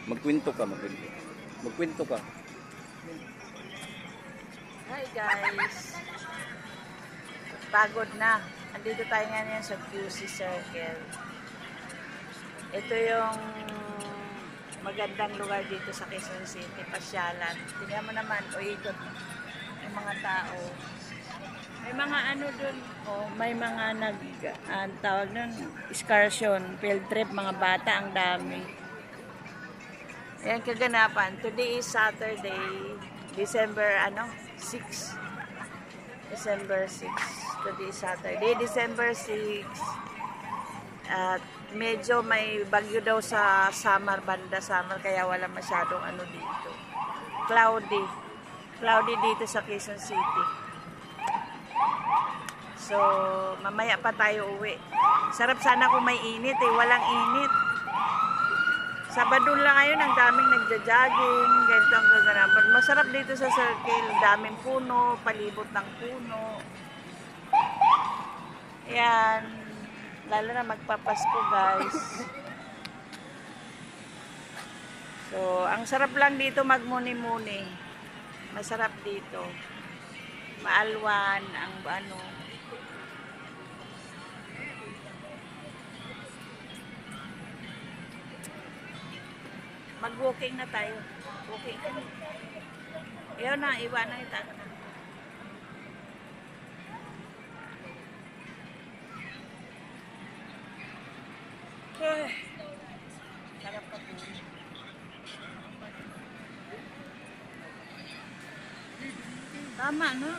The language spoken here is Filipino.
Magkwento ka, magkwento. Magkwento ka. Hi guys! Pagod na. Andito tayo ngayon sa QC Circle. Ito yung magandang lugar dito sa Quezon City, pasyalan. Tingnan mo naman, o ikot yung mga tao. May mga ano dun, may mga tawag nun, excursion, field trip, mga bata, ang dami. Ayan kaganapan. Today is Saturday, December 6. December 6. Today is Saturday, December 6. At medyo may bagyo daw sa Samar, banda Samar, kaya wala masyadong ano dito. Cloudy. Cloudy dito sa Quezon City. So, mamaya pa tayo uwi. Sarap sana kung may init walang init. Sabado lang ngayon, ang daming nagja-jogging, ganito ang kaganapan. Masarap dito sa circle, daming puno, palibot ng puno. Ayan, lalo na magpapasko guys. So, ang sarap lang dito magmuni-muni. Masarap dito. Maalwan, ang ano. Mag-walking na tayo. Walking kami. Ayaw na, iwanan ito. Sarap pa po. Tama, no?